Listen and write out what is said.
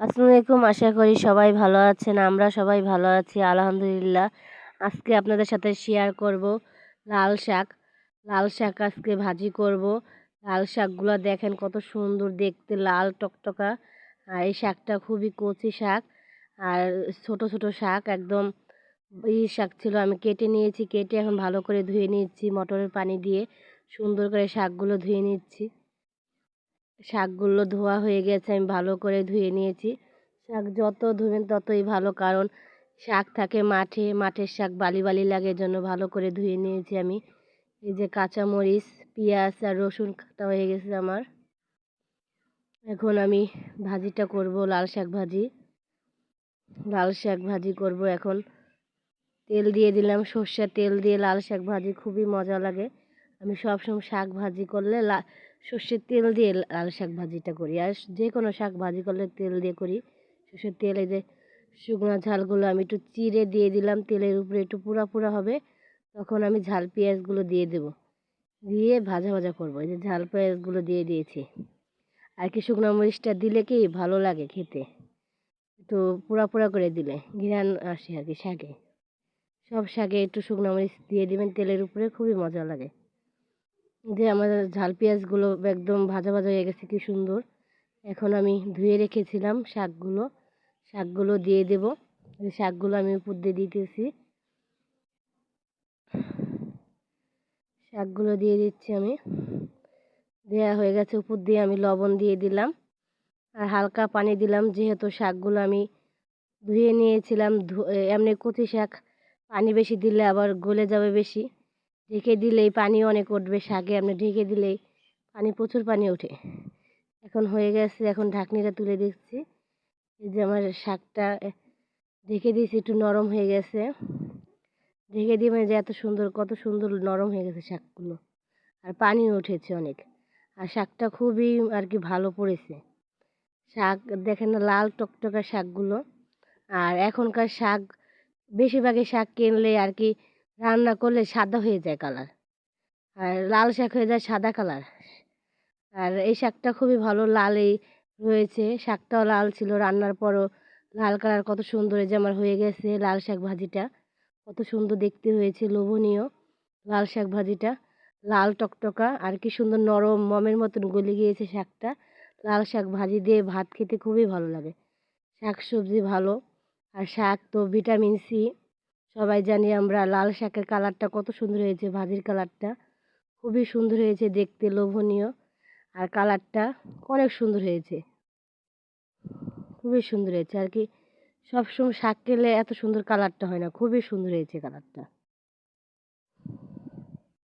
আসসালামু আলাইকুম। আশা করি সবাই ভালো আছেন। আমরা সবাই ভালো আছি আলহামদুলিল্লাহ। আজকে আপনাদের সাথে শেয়ার করব লাল শাক। লাল শাক আজকে ভাজি করব। লাল শাকগুলো দেখেন কত সুন্দর দেখতে, লাল টকটকা। আর এই শাকটা খুবই কচি শাক, আর ছোট ছোট শাক একদম। শাক ছিল, আমি কেটে নিয়েছি। কেটে এখন ভালো করে ধুয়ে নিচ্ছি মটরের পানি দিয়ে। সুন্দর করে শাকগুলো ধুয়ে নিচ্ছি। শাকগুলো ধোয়া হয়ে গেছে, আমি ভালো করে ধুয়ে নিয়েছি। শাক যত ধুবেন ততই ভালো, কারণ শাক থাকে মাঠে, মাঠের শাক বালি বালি লাগে, এজন্য ভালো করে ধুয়ে নিয়েছি আমি। এই যে কাঁচামরিচ, পেঁয়াজ আর রসুন কাটা হয়ে গেছে আমার। এখন আমি ভাজিটা করব, লাল শাক ভাজি। লাল শাক ভাজি করব এখন। তেল দিয়ে দিলাম, সর্ষের তেল দিয়ে লাল শাক ভাজি খুবই মজা লাগে। আমি সবসময় শাক ভাজি করলে সর্ষের তেল দিয়ে লাল শাক ভাজিটা করি, আর যে কোনো শাক ভাজি করলে তেল দিয়ে করি। সর্ষের তেল, এই যে শুকনো ঝালগুলো আমি একটু চিড়ে দিয়ে দিলাম তেলের উপরে, একটু পুরা পুরা হবে তখন আমি ঝাল পেঁয়াজগুলো দিয়ে দেবো, দিয়ে ভাজা ভাজা করবো। এই যে ঝাল পেঁয়াজগুলো দিয়ে দিয়েছি। আর কি শুকনো মরিচটা দিলে কি ভালো লাগে খেতে, একটু পোড়া পোড়া করে দিলে ঘ্রাণ আসে আর কি শাকে। সব শাকে একটু শুকনো মরিচ দিয়ে দিবেন তেলের উপরে, খুবই মজা লাগে। যে আমার ঝাল পেঁয়াজগুলো একদম ভাজা ভাজা হয়ে গেছে, কি সুন্দর। এখন আমি ধুয়ে রেখেছিলাম শাকগুলো, শাকগুলো দিয়ে দেব। শাকগুলো আমি উপর দিয়ে দিতেছি, শাকগুলো দিয়ে দিচ্ছি আমি। দেওয়া হয়ে গেছে, উপর দিয়ে আমি লবণ দিয়ে দিলাম আর হালকা পানি দিলাম, যেহেতু শাকগুলো আমি ধুয়ে নিয়েছিলাম। এমনি কচি শাক পানি বেশি দিলে আবার গলে যাবে বেশি। ঢেকে দিলেই পানি অনেক উঠবে শাকে, আপনি ঢেকে দিলেই পানি, প্রচুর পানি ওঠে। এখন হয়ে গেছে, এখন ঢাকনিটা তুলে দিচ্ছি। এই যে আমার শাকটা ঢেকে দিয়েছি, একটু নরম হয়ে গেছে। ঢেকে দিয়ে যে এত সুন্দর, কত সুন্দর নরম হয়ে গেছে শাকগুলো, আর পানি উঠেছে অনেক। আর শাকটা খুবই আর কি ভালো পড়েছে। শাক দেখেন না, লাল টকটকা শাকগুলো। আর এখনকার শাক, বেশিরভাগই শাক কিনলে আর কি রান্না করলে সাদা হয়ে যায় কালার, আর লাল শাক হয়ে যায় সাদা কালার। আর এই শাকটা খুবই ভালো, লালই রয়েছে। শাকটাও লাল ছিল, রান্নার পরও লাল কালার, কত সুন্দর। এই যে আমার হয়ে গেছে লাল শাক ভাজিটা, কত সুন্দর দেখতে হয়েছে, লোভনীয় লাল শাক ভাজিটা। লাল টকটকা আর কি সুন্দর নরম মমের মতন গলে গিয়েছে শাকটা। লাল শাক ভাজি দিয়ে ভাত খেতে খুবই ভালো লাগে। শাক সবজি ভালো, আর শাক তো ভিটামিন সি, সবাই জানি আমরা। লাল শাকের কালারটা কত সুন্দর হয়েছে, ভাজির কালারটা খুবই সুন্দর হয়েছে দেখতে, লোভনীয়। আর কালারটা অনেক সুন্দর হয়েছে, খুবই সুন্দর হয়েছে আর কি। সবসময় শাক খেলে এত সুন্দর কালারটা হয় না, খুবই সুন্দর হয়েছে কালারটা।